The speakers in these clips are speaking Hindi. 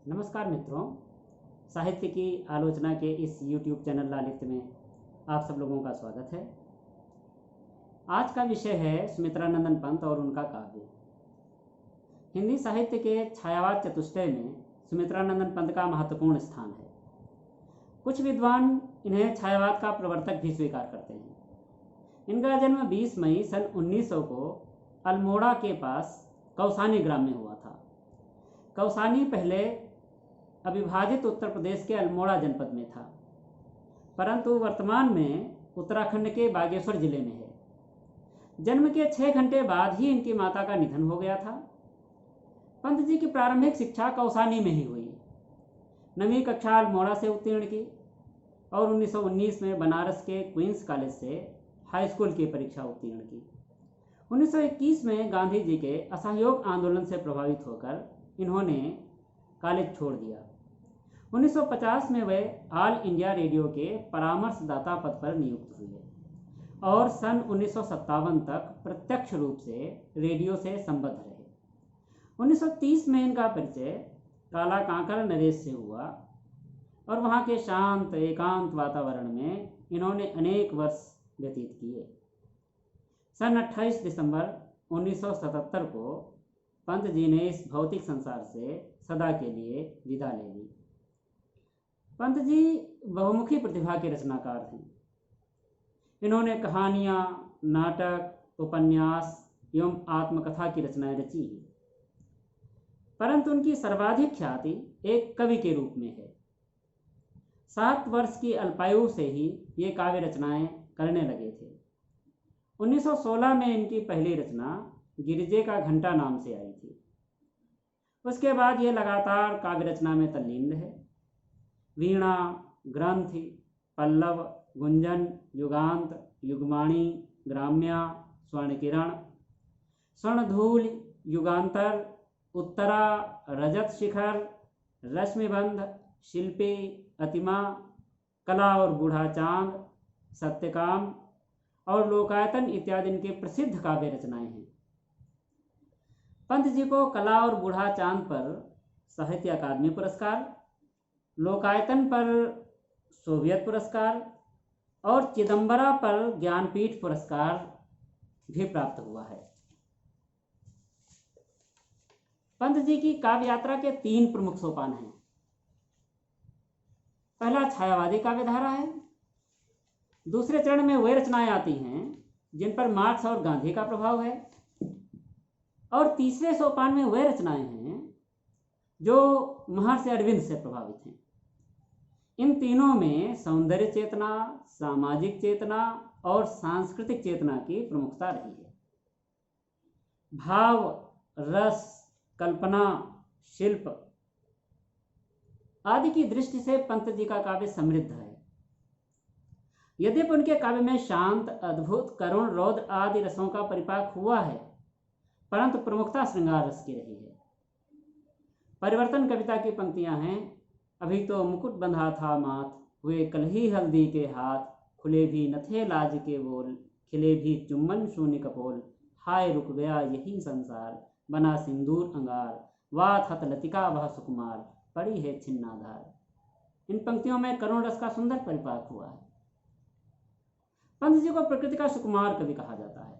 नमस्कार मित्रों, साहित्य की आलोचना के इस YouTube चैनल लालित्य में आप सब लोगों का स्वागत है। आज का विषय है सुमित्रानंदन पंत और उनका काव्य। हिंदी साहित्य के छायावाद चतुष्टय में सुमित्रानंदन पंत का महत्वपूर्ण स्थान है। कुछ विद्वान इन्हें छायावाद का प्रवर्तक भी स्वीकार करते हैं। इनका जन्म 20 मई सन 1900 को अल्मोड़ा के पास कौसानी ग्राम में हुआ था। कौसानी पहले अविभाजित उत्तर प्रदेश के अल्मोड़ा जनपद में था, परंतु वर्तमान में उत्तराखंड के बागेश्वर जिले में है। जन्म के 6 घंटे बाद ही इनकी माता का निधन हो गया था। पंत जी की प्रारंभिक शिक्षा कौसानी में ही हुई। 9वीं कक्षा अल्मोड़ा से उत्तीर्ण की और 1919 में बनारस के क्वींस कॉलेज से हाई स्कूल की परीक्षा उत्तीर्ण की। 1921 में गांधी जी के असहयोग आंदोलन से प्रभावित होकर इन्होंने कॉलेज छोड़ दिया। 1950 में वे ऑल इंडिया रेडियो के परामर्शदाता पद पर नियुक्त हुए और सन 1957 तक प्रत्यक्ष रूप से रेडियो से संबद्ध रहे। 1930 में इनका परिचय काला कांकर नरेश से हुआ और वहाँ के शांत एकांत वातावरण में इन्होंने अनेक वर्ष व्यतीत किए। सन 28 दिसंबर 1977 को पंत जी ने इस भौतिक संसार से सदा के लिए विदा ले ली। पंत जी बहुमुखी प्रतिभा के रचनाकार हैं। इन्होंने कहानियाँ, नाटक, उपन्यास एवं आत्मकथा की रचनाएं रची हैं, परंतु उनकी सर्वाधिक ख्याति एक कवि के रूप में है। 7 वर्ष की अल्पायु से ही ये काव्य रचनाएं करने लगे थे। 1916 में इनकी पहली रचना गिरिजे का घंटा नाम से आई थी। उसके बाद ये लगातार काव्य रचना में तल्लीन रहे। वीणा, ग्रंथि, पल्लव, गुंजन, युगांत, युगमाणी, ग्राम्या, स्वर्णकिरण, स्वर्णधूल, युगांतर, उत्तरा, रजत शिखर, रश्मिबंध, शिल्पी, अतिमा, कला और बूढ़ा चांद, सत्यकाम और लोकायतन इत्यादि इनके प्रसिद्ध काव्य रचनाएं हैं। पंत जी को कला और बूढ़ा चांद पर साहित्य अकादमी पुरस्कार, लोकायतन पर सोवियत पुरस्कार और चिदंबरा पर ज्ञानपीठ पुरस्कार भी प्राप्त हुआ है। पंत जी की काव्य यात्रा के 3 प्रमुख सोपान हैं। पहला छायावादी काव्यधारा है। दूसरे चरण में वे रचनाएं आती हैं जिन पर मार्क्स और गांधी का प्रभाव है, और तीसरे सोपान में वे रचनाएं हैं जो महर्षि अरविंद से प्रभावित हैं। इन तीनों में सौंदर्य चेतना, सामाजिक चेतना और सांस्कृतिक चेतना की प्रमुखता रही है। भाव, रस, कल्पना, शिल्प आदि की दृष्टि से पंत जी का काव्य समृद्ध है। यद्यपि उनके काव्य में शांत, अद्भुत, करुण, रौद्र आदि रसों का परिपाक हुआ है, परंतु प्रमुखता श्रृंगार रस की रही है। परिवर्तन कविता की पंक्तियां हैं। अभी तो मुकुट बंधा था माथ, हुए कलही हल्दी के हाथ, खुले भी न थे लाज के बोल, खिले भी चुम्बन शून्य कपोल, हाय रुक गया यही संसार, बना सिंदूर अंगार, वात हत लतिका वह सुकुमार, पड़ी है छिन्नाधार। इन पंक्तियों में करुण रस का सुंदर परिपाक हुआ है। पंत जी को प्रकृति का सुकुमार कवि कहा जाता है।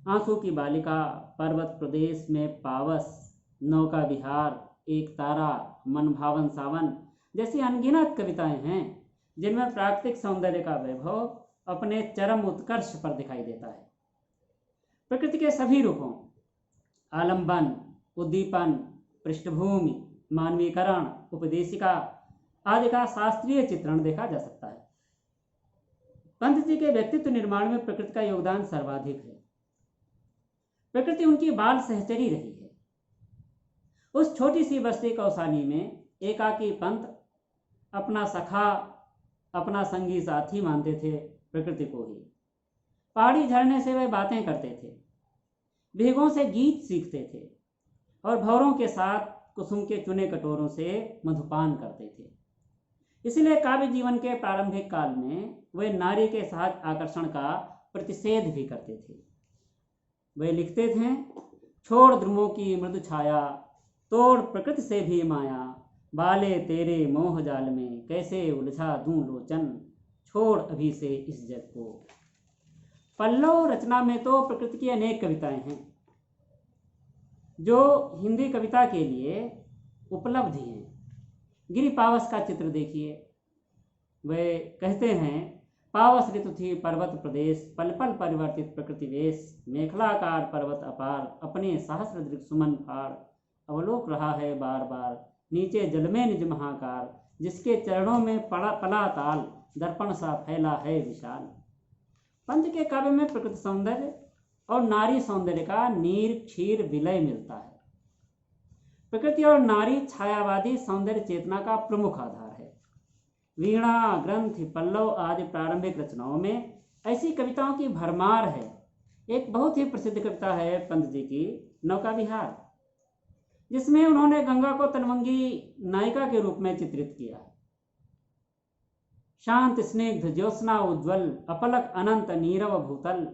आंसू की बालिका, पर्वत प्रदेश में पावस, नौका विहार, एक तारा, मन भावन सावन जैसी अनगिनत कविताएं हैं जिनमें प्राकृतिक सौंदर्य का वैभव अपने चरम उत्कर्ष पर दिखाई देता है। प्रकृति के सभी रूपों, आलंबन, उद्दीपन, पृष्ठभूमि, मानवीकरण, उपदेशिका आदि का शास्त्रीय चित्रण देखा जा सकता है। पंत जी के व्यक्तित्व निर्माण में प्रकृति का योगदान सर्वाधिक है। प्रकृति उनकी बाल सहचरी रही है। उस छोटी सी बस्ती कौसानी में एकाकी पंत अपना सखा, अपना संगी साथी मानते थे प्रकृति को ही। पहाड़ी झरने से वे बातें करते थे, भीगों से गीत सीखते थे और भौरों के साथ कुसुम के चुने कटोरों से मधुपान करते थे। इसलिए काव्य जीवन के प्रारंभिक काल में वे नारी के सहज आकर्षण का प्रतिषेध भी करते थे। वे लिखते थे, छोड़ ध्रुवों की मृदु छाया, तोड़ प्रकृति से भी माया, बाले तेरे मोह जाल में, कैसे उलझा दूं लोचन, छोड़ अभी से इस जग को। पल्लव रचना में तो प्रकृति की अनेक कविताएं हैं जो हिंदी कविता के लिए उपलब्ध हैं। गिरि पावस का चित्र देखिए, वे कहते हैं, पावस ऋतु थी पर्वत प्रदेश, पल पल परिवर्तित प्रकृति वेश, मेखलाकार पर्वत अपार, अपने सहस्र दृक् सुमन फाड़, अवलोक रहा है बार बार, नीचे जल में निज महाकार, जिसके चरणों में पड़ा पला ताल, दर्पण सा फैला है विशाल। पंत के काव्य में प्रकृति सौंदर्य और नारी सौंदर्य का नीर क्षीर विलय मिलता है। प्रकृति और नारी छायावादी सौंदर्य चेतना का प्रमुख आधार है। वीणा, ग्रंथ, पल्लव आदि प्रारंभिक रचनाओं में ऐसी कविताओं की भरमार है। एक बहुत ही प्रसिद्ध कविता है पंत जी की नौका विहार, जिसमें उन्होंने गंगा को तनवंगी नायिका के रूप में चित्रित किया है। शांत स्निग्ध ज्योत्सना उज्ज्वल, अपलक अनंत नीरव भूतल,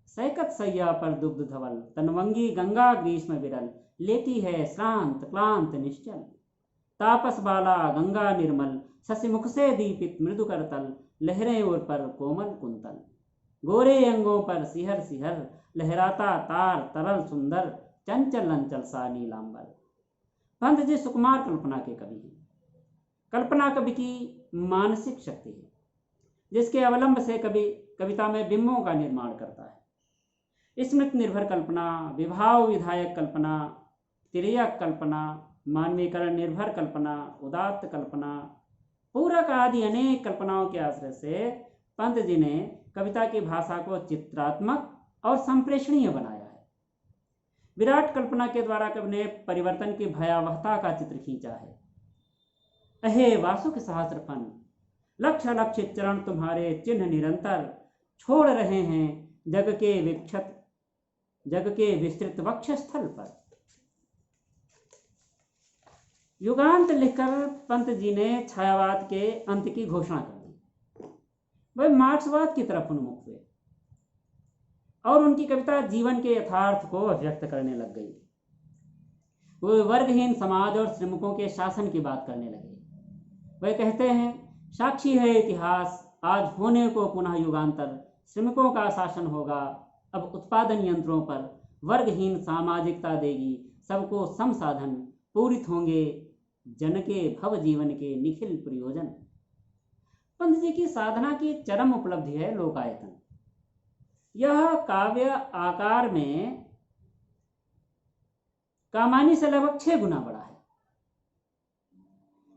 सैकत सैया पर दुग्ध धवल, तनवंगी गंगा ग्रीष्म विरल, लेती है श्रांत क्लांत निश्चल, तापस बाला गंगा निर्मल, शशिमुख से दीपित मृदु करतल, लहरें उर पर कोमल कुंतल, गोरे अंगों पर सिहर सिहर, लहराता तार तरल सुंदर, चंचल अंचल सा नीलांबर। पंत जी सुकुमार कल्पना के कवि हैं। कल्पना कवि की मानसिक शक्ति है, जिसके अवलंब से कवि कविता में बिंबों का निर्माण करता है। स्मृति निर्भर कल्पना, विभाव विधायक कल्पना, तिर्यक कल्पना, मानवीकरण निर्भर कल्पना, उदात्त कल्पना, पूरक आदि अनेक कल्पनाओं के आश्रय से पंत जी ने कविता की भाषा को चित्रात्मक और संप्रेषणीय बनाया है। विराट कल्पना के द्वारा कवि ने परिवर्तन की भयावहता का चित्र खींचा है। अहे वासुक सहस्र फन, लक्ष्य लक्ष्य चरण तुम्हारे चिन्ह निरंतर, छोड़ रहे हैं जग के विस्तृत वक्ष स्थल पर। युगांत लिखकर पंत जी ने छायावाद के अंत की घोषणा कर दी। वे मार्क्सवाद की तरफ उन्मुख हुए और उनकी कविता जीवन के यथार्थ को अभिव्यक्त करने लग गई। वे वर्गहीन समाज और श्रमिकों के शासन की बात करने लगे। वे कहते हैं, साक्षी है इतिहास, आज होने को पुनः युगांतर, श्रमिकों का शासन होगा अब उत्पादन यंत्रों पर, वर्गहीन सामाजिकता देगी सबको सम साधन, पूरित होंगे जन के भव जीवन के निखिल प्रयोजन। पंत जी की साधना की चरम उपलब्धि है लोकायतन। यह काव्य आकार में कामायनी से लगभग 6 गुना बड़ा है।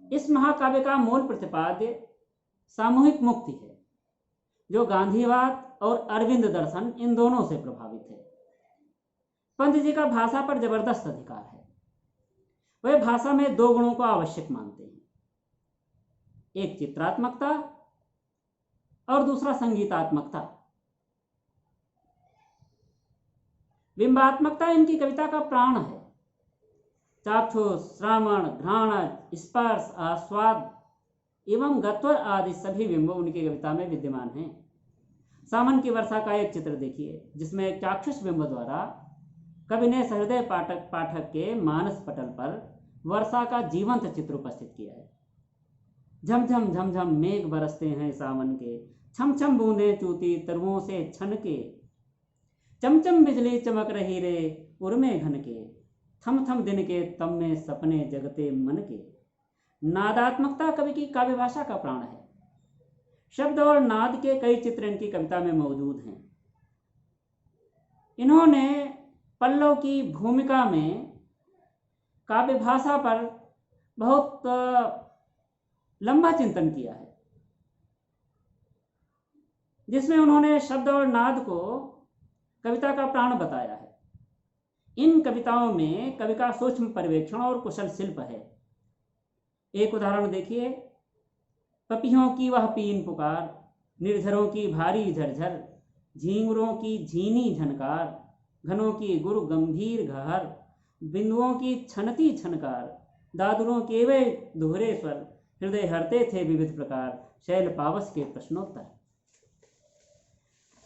इस महाकाव्य का मूल प्रतिपाद्य सामूहिक मुक्ति है, जो गांधीवाद और अरविंद दर्शन इन दोनों से प्रभावित है। पंत जी का भाषा पर जबरदस्त अधिकार है। वह भाषा में 2 गुणों को आवश्यक मानते हैं, एक चित्रात्मकता और दूसरा संगीतात्मकता। बिंबात्मकता इनकी कविता का प्राण है। चाक्षुष, श्रवण, घ्राण, स्पर्श, आस्वाद एवं गत्वर आदि सभी बिंब उनकी कविता में विद्यमान हैं। सावन की वर्षा का एक चित्र देखिए, जिसमें चाक्षुष बिंब द्वारा कवि ने सहृदय पाठक के मानस पटल पर वर्षा का जीवंत चित्र उपस्थित किया है। झमझम झमझम मेघ बरसते हैं सावन के, छम छम बूंदे चूती तरुओं से छन के, चमचम बिजली चमक रही रे उर्मे घन के, थम थम दिन के तम में सपने जगते मन के। नादात्मकता कवि की काव्य भाषा का प्राण है। शब्द और नाद के कई चित्र इनकी कविता में मौजूद हैं। इन्होंने पल्लव की भूमिका में काव्य भाषा पर बहुत लंबा चिंतन किया है, जिसमें उन्होंने शब्द और नाद को कविता का प्राण बताया है। इन कविताओं में कवि का सूक्ष्म पर्यवेक्षण और कुशल शिल्प है। एक उदाहरण देखिए, पपियों की वह पीन पुकार, निर्झरों की भारी झरझर, झींगुरों की झीनी झनकार, घनों की गुरु गंभीर घहर, बिंदुओं की छनती छनकार, दादुरों के वे दोहरे स्वर, हृदय हरते थे विविध प्रकार, शैल पावस के प्रश्नोत्तर।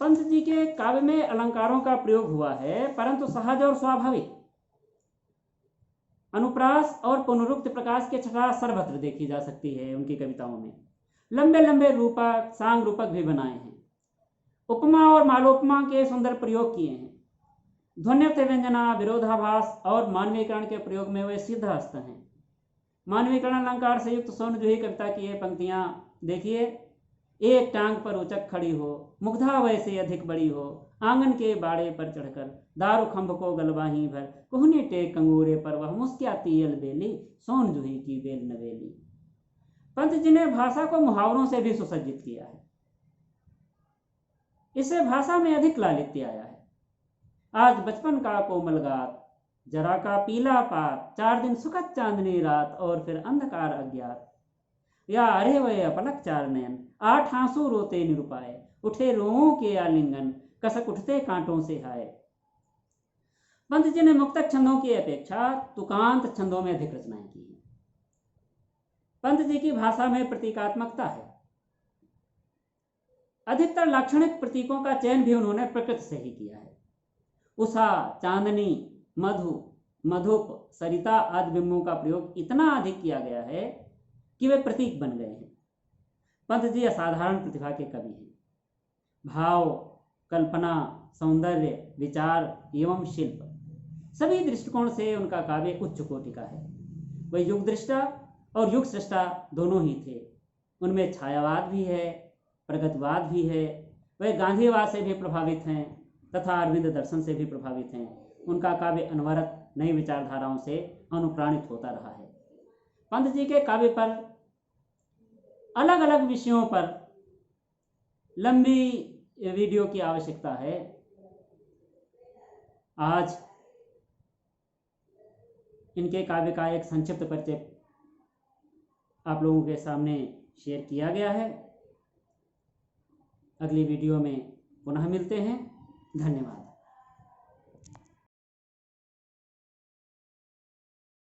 पंत जी के काव्य में अलंकारों का प्रयोग हुआ है, परंतु सहज और स्वाभाविक। अनुप्रास और पुनरुक्त प्रकाश के छटा सर्वत्र देखी जा सकती है उनकी कविताओं में। लंबे लंबे रूपक, सांग रूपक भी बनाए हैं। उपमा और मालोपमा के सुंदर प्रयोग किए हैं। ध्वन्यर्थ व्यंजना, विरोधाभास और मानवीकरण के प्रयोग में वे सिद्धहस्त हैं। मानवीकरण अलंकार से युक्त सोनजूही कविता की ये पंक्तियां देखिए। एक टांग पर उचक खड़ी हो, मुग्धा वैसे अधिक बड़ी हो, आंगन के बाड़े पर चढ़कर दारू खंभ को गलवाही भर, कुहनी टेक कंगूरे पर वह मुस्कियाती अलबेली, सोनजूही की बेल नवेली। पंत जी ने भाषा को मुहावरों से भी सुसज्जित किया है। इससे भाषा में अधिक लालित्य आया है। आज बचपन का कोमल गात, जरा का पीला पात, 4 दिन सुखद चांदनी रात और फिर अंधकार अज्ञात, या अरे वह अपलक 4 नयन, 8 आंसू रोते निरुपाए, उठे रोओं के आलिंगन, कसक उठते कांटों से हाय। पंत जी ने मुक्तक छंदों की अपेक्षा तुकांत छंदों में अधिक रचनाएं की हैं। पंत जी की भाषा में प्रतीकात्मकता है। अधिकतर लाक्षणिक प्रतीकों का चयन भी उन्होंने प्रकृति से ही किया है। उषा, चांदनी, मधु, मधुप, सरिता आदि बिंबों का प्रयोग इतना अधिक किया गया है कि वे प्रतीक बन गए हैं। पंत जी असाधारण प्रतिभा के कवि हैं। भाव, कल्पना, सौंदर्य, विचार एवं शिल्प सभी दृष्टिकोण से उनका काव्य उच्च कोटि का है। वह युग दृष्टा और युग सृष्टा दोनों ही थे। उनमें छायावाद भी है, प्रगतिवाद भी है। वह गांधीवाद से भी प्रभावित हैं तथा अरविंद दर्शन से भी प्रभावित हैं। उनका काव्य अनवरत नई विचारधाराओं से अनुप्राणित होता रहा है। पंत जी के काव्य पर अलग अलग विषयों पर लंबी वीडियो की आवश्यकता है। आज इनके काव्य का एक संक्षिप्त परिचय आप लोगों के सामने शेयर किया गया है। अगली वीडियो में पुनः मिलते हैं। धन्यवाद।